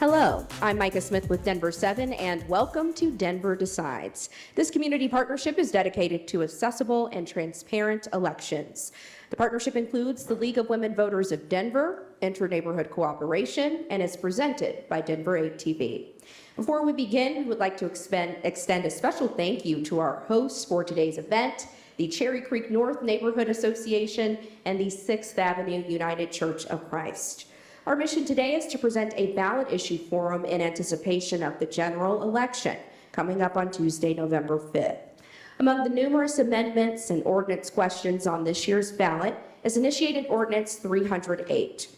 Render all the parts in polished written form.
Hello, I'm Micah Smith with Denver 7, and welcome to Denver Decides. This community partnership is dedicated to accessible and transparent elections. The partnership includes the League of Women Voters of Denver, Inter-Neighborhood Cooperation, and is presented by Denver 8 TV. Before we begin, we would like to extend a special thank you to our hosts for today's event, the Cherry Creek North Neighborhood Association and the 6th Avenue United Church of Christ. Our mission today is to present a ballot issue forum in anticipation of the general election coming up on Tuesday, November 5th. Among the numerous amendments and ordinance questions on this year's ballot is initiated Ordinance 308.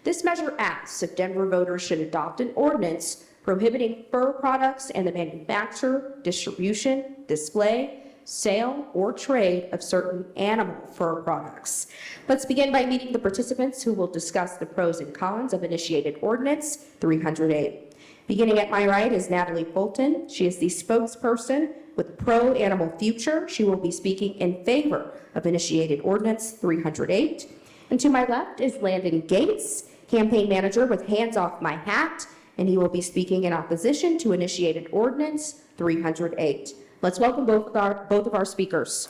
This measure asks if Denver voters should adopt an ordinance prohibiting fur products and the manufacture, distribution, display, sale, or trade of certain animal fur products. Let's begin by meeting the participants who will discuss the pros and cons of initiated Ordinance 308. Beginning at my right is Natalie Fulton. She is the spokesperson with Pro Animal Future. She will be speaking in favor of initiated Ordinance 308. And to my left is Landon Gates, campaign manager with Hands Off My Hat, and he will be speaking in opposition to initiated Ordinance 308. Let's welcome both of our speakers.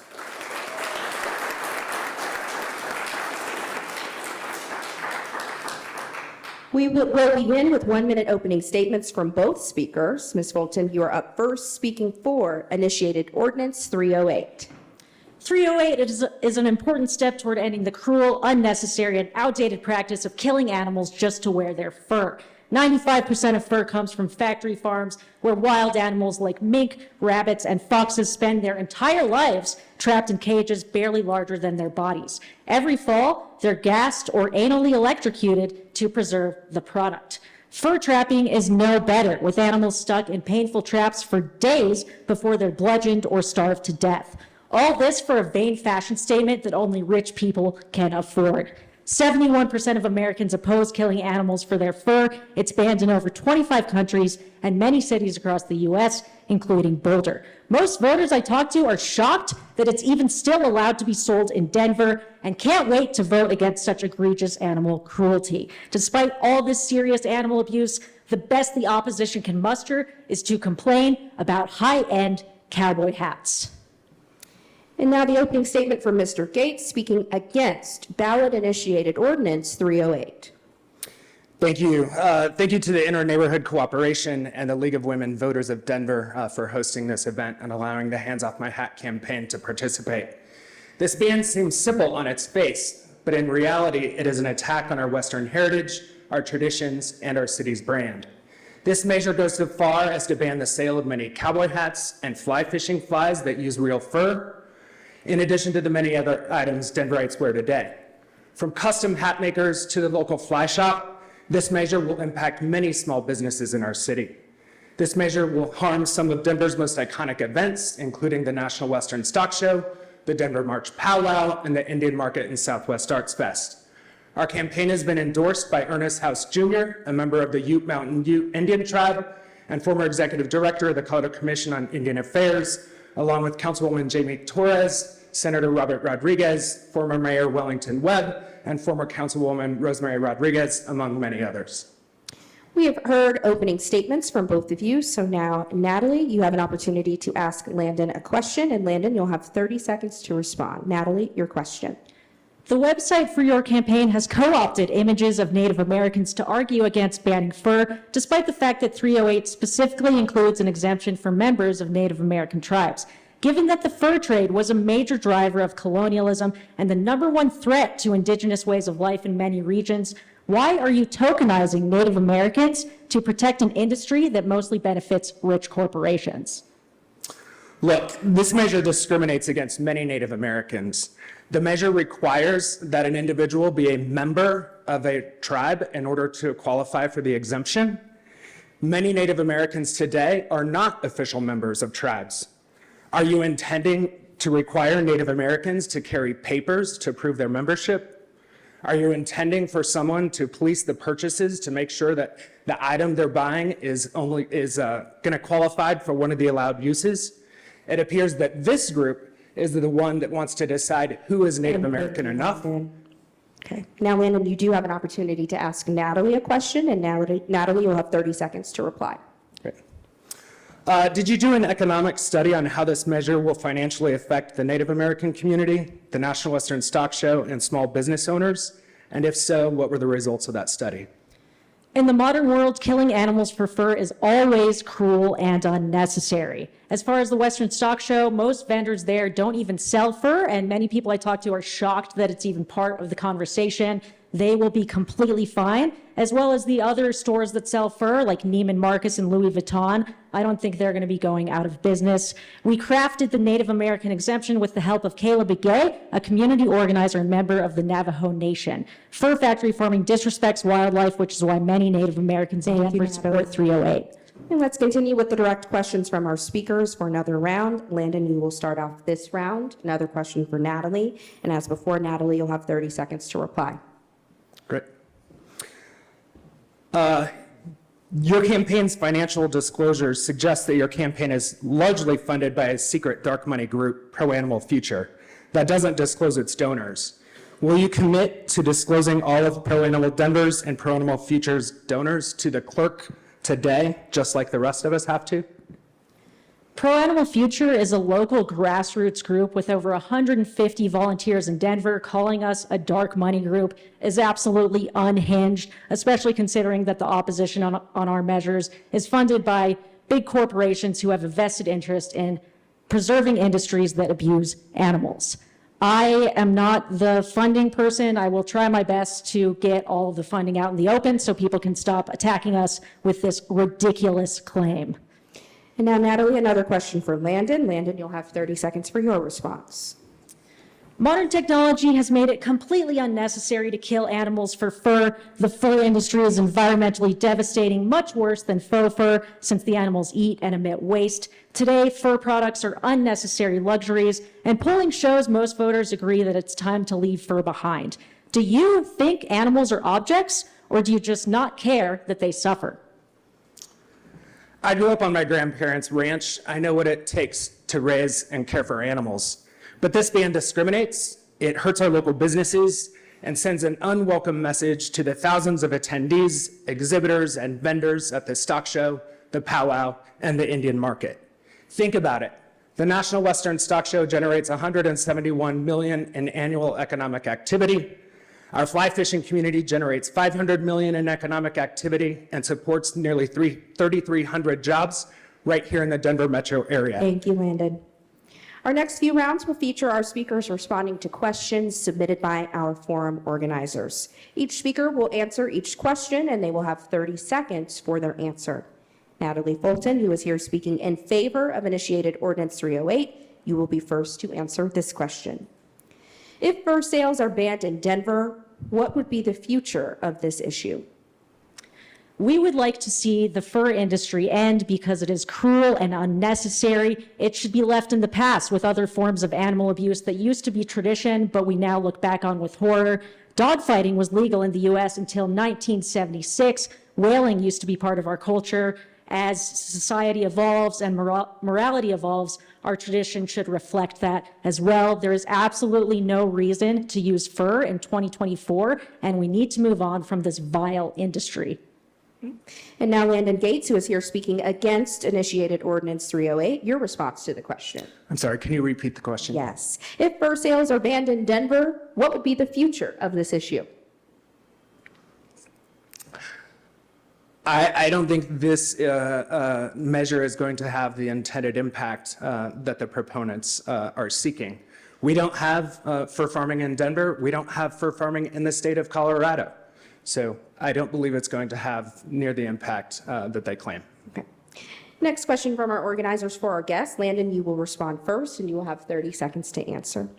We will begin with 1-minute opening statements from both speakers. Ms. Fulton, you are up first, speaking for initiated Ordinance 308. 308 is an important step toward ending the cruel, unnecessary, and outdated practice of killing animals just to wear their fur. 95% of fur comes from factory farms where wild animals like mink, rabbits, and foxes spend their entire lives trapped in cages barely larger than their bodies. Every fall, they're gassed or anally electrocuted to preserve the product. Fur trapping is no better, with animals stuck in painful traps for days before they're bludgeoned or starved to death. All this for a vain fashion statement that only rich people can afford. 71% of Americans oppose killing animals for their fur. It's banned in over 25 countries and many cities across the U.S., including Boulder. Most voters I talk to are shocked that it's even still allowed to be sold in Denver and can't wait to vote against such egregious animal cruelty. Despite all this serious animal abuse, the best the opposition can muster is to complain about high-end cowboy hats. And now the opening statement from Mr. Gates, speaking against ballot-initiated Ordinance 308. Thank you. Thank you to the Inter-Neighborhood Cooperation and the League of Women Voters of Denver for hosting this event and allowing the Hands Off My Hat campaign to participate. This ban seems simple on its face, but in reality, it is an attack on our Western heritage, our traditions, and our city's brand. This measure goes so far as to ban the sale of many cowboy hats and fly fishing flies that use real fur, in addition to the many other items Denverites wear today. From custom hat makers to the local fly shop, this measure will impact many small businesses in our city. This measure will harm some of Denver's most iconic events, including the National Western Stock Show, the Denver March Powwow, and the Indian Market and Southwest Arts Fest. Our campaign has been endorsed by Ernest House Jr., a member of the Ute Mountain Ute Indian Tribe and former executive director of the Colorado Commission on Indian Affairs, along with Councilwoman Jamie Torres, Senator Robert Rodriguez, former Mayor Wellington Webb, and former Councilwoman Rosemary Rodriguez, among many others. We have heard opening statements from both of you, so now, Natalie, you have an opportunity to ask Landon a question, and Landon, you'll have 30 seconds to respond. Natalie, your question. The website for your campaign has co-opted images of Native Americans to argue against banning fur, despite the fact that 308 specifically includes an exemption for members of Native American tribes. Given that the fur trade was a major driver of colonialism and the #1 threat to indigenous ways of life in many regions, why are you tokenizing Native Americans to protect an industry that mostly benefits rich corporations? Look, this measure discriminates against many Native Americans. The measure requires that an individual be a member of a tribe in order to qualify for the exemption. Many Native Americans today are not official members of tribes. Are you intending to require Native Americans to carry papers to prove their membership? Are you intending for someone to police the purchases to make sure that the item they're buying is going to qualify for one of the allowed uses? It appears that this group is the one that wants to decide who is Native American enough. Okay, Okay. Now, Landon, you do have an opportunity to ask Natalie a question, and Natalie, you'll have 30 seconds to reply. Great. Did you do an economic study on how this measure will financially affect the Native American community, the National Western Stock Show, and small business owners? And if so, what were the results of that study? In the modern world, killing animals for fur is always cruel and unnecessary. As far as the Western Stock Show, most vendors there don't even sell fur, and many people I talk to are shocked that it's even part of the conversation. They will be completely fine, as well as the other stores that sell fur, like Neiman Marcus and Louis Vuitton. I don't think they're going to be going out of business. We crafted the Native American exemption with the help of Caleb Begay, a community organizer and member of the Navajo Nation. Fur factory farming disrespects wildlife, which is why many Native Americans in Denver support 308. And let's continue with the direct questions from our speakers for another round. Landon, you will start off this round. Another question for Natalie. And as before, Natalie, you'll have 30 seconds to reply. Great. Your campaign's financial disclosures suggest that your campaign is largely funded by a secret dark money group, Pro Animal Future, that doesn't disclose its donors. Will you commit to disclosing all of Pro Animal Denver's and Pro Animal Future's donors to the clerk today, just like the rest of us have to? Pro Animal Future is a local grassroots group with over 150 volunteers in Denver. Calling us a dark money group is absolutely unhinged, especially considering that the opposition on our measures is funded by big corporations who have a vested interest in preserving industries that abuse animals. I am not the funding person. I will try my best to get all of the funding out in the open so people can stop attacking us with this ridiculous claim. And now, Natalie, another question for Landon. Landon, you'll have 30 seconds for your response. Modern technology has made it completely unnecessary to kill animals for fur. The fur industry is environmentally devastating, much worse than faux fur, since the animals eat and emit waste. Today, fur products are unnecessary luxuries, and polling shows most voters agree that it's time to leave fur behind. Do you think animals are objects, or do you just not care that they suffer? I grew up on my grandparents' ranch. I know what it takes to raise and care for animals. But this ban discriminates, it hurts our local businesses, and sends an unwelcome message to the thousands of attendees, exhibitors, and vendors at the stock show, the powwow, and the Indian market. Think about it. The National Western Stock Show generates $171 million in annual economic activity. Our fly fishing community generates $500 million in economic activity and supports nearly 3,300 jobs right here in the Denver metro area. Thank you, Landon. Our next few rounds will feature our speakers responding to questions submitted by our forum organizers. Each speaker will answer each question, and they will have 30 seconds for their answer. Natalie Fulton, who is here speaking in favor of initiated Ordinance 308, you will be first to answer this question. If fur sales are banned in Denver, what would be the future of this issue? We would like to see the fur industry end because it is cruel and unnecessary. It should be left in the past with other forms of animal abuse that used to be tradition, but we now look back on with horror. Dogfighting was legal in the U.S. until 1976. Whaling used to be part of our culture. As society evolves and morality evolves, our tradition should reflect that as well. There is absolutely no reason to use fur in 2024, and we need to move on from this vile industry. And now Landon Gates, who is here speaking against initiated Ordinance 308, your response to the question. I'm sorry, can you repeat the question? Yes. If fur sales are banned in Denver, what would be the future of this issue? I don't think this measure is going to have the intended impact that the proponents are seeking. We don't have fur farming in Denver. We don't have fur farming in the state of Colorado. So I don't believe it's going to have near the impact that they claim. Okay. Next question from our organizers for our guests. Landon, you will respond first, and you will have 30 seconds to answer.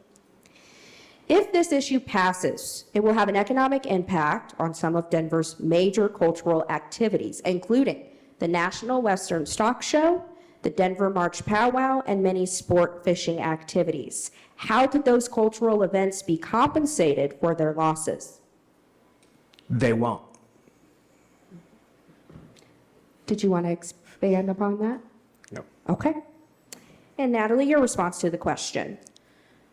If this issue passes, it will have an economic impact on some of Denver's major cultural activities, including the National Western Stock Show, the Denver March Powwow, and many sport fishing activities. How could those cultural events be compensated for their losses? They won't. Did you want to expand upon that? No. Okay. And Natalie, your response to the question.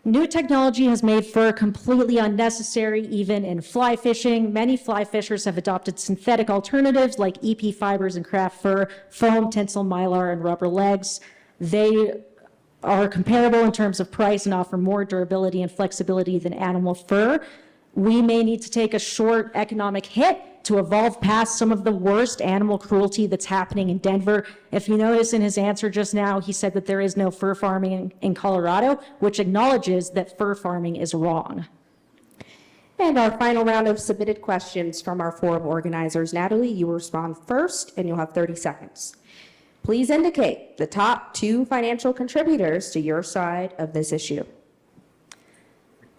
New technology has made fur completely unnecessary, even in fly fishing. Many fly fishers have adopted synthetic alternatives like EP fibers and craft fur, foam, tinsel, mylar, and rubber legs. They are comparable in terms of price and offer more durability and flexibility than animal fur. We may need to take a short economic hit to evolve past some of the worst animal cruelty that's happening in Denver. If you notice in his answer just now, he said that there is no fur farming in Colorado, which acknowledges that fur farming is wrong. And our final round of submitted questions from our forum organizers. Natalie, you will respond first, and you'll have 30 seconds. Please indicate the top 2 financial contributors to your side of this issue.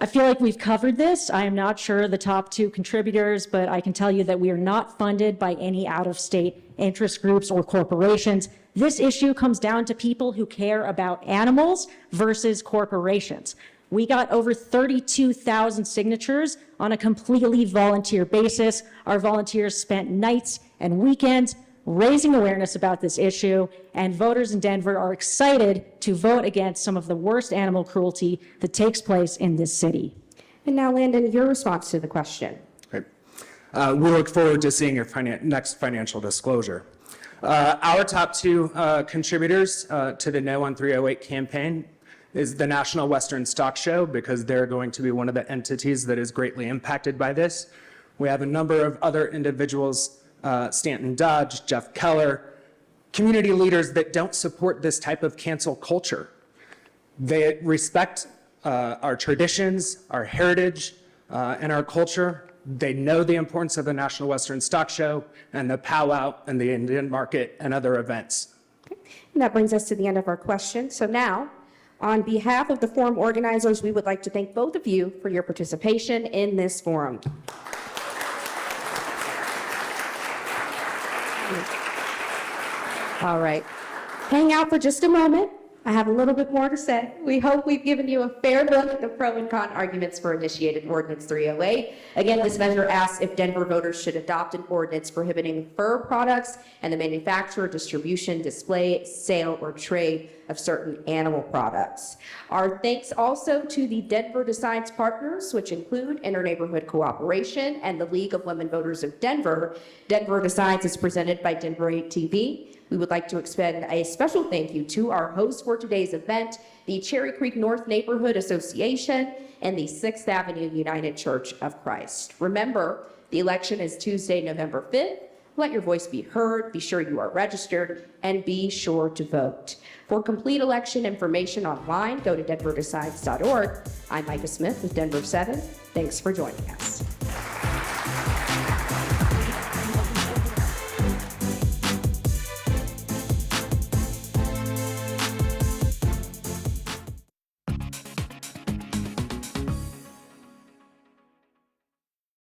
I feel like we've covered this. I am not sure the top 2 contributors, but I can tell you that we are not funded by any out-of-state interest groups or corporations. This issue comes down to people who care about animals versus corporations. We got over 32,000 signatures on a completely volunteer basis. Our volunteers spent nights and weekends raising awareness about this issue, and voters in Denver are excited to vote against some of the worst animal cruelty that takes place in this city. And now, Landon, your response to the question. Great. We look forward to seeing your next financial disclosure. Our top 2 contributors to the No on 308 campaign is the National Western Stock Show, because they're going to be one of the entities that is greatly impacted by this. We have a number of other individuals, Stanton Dodge, Jeff Keller, community leaders that don't support this type of cancel culture. They respect our traditions, our heritage, and our culture. They know the importance of the National Western Stock Show and the powwow and the Indian market and other events. And that brings us to the end of our questions. So now, on behalf of the forum organizers, we would like to thank both of you for your participation in this forum. All right. Hang out for just a moment. I have a little bit more to say. We hope we've given you a fair look at the pro and con arguments for initiated Ordinance 308. Again, this measure asks if Denver voters should adopt an ordinance prohibiting fur products and the manufacture, distribution, display, sale, or trade of certain animal products. Our thanks also to the Denver Decides partners, which include Interneighborhood Cooperation and the League of Women Voters of Denver. Denver Decides is presented by Denver 8 TV. We would like to extend a special thank you to our hosts for today's event, the Cherry Creek North Neighborhood Association and the 6th Avenue United Church of Christ. Remember, the election is Tuesday, November 5th. Let your voice be heard, be sure you are registered, and be sure to vote. For complete election information online, go to denverdecides.org. I'm Micah Smith with Denver 7. Thanks for joining us.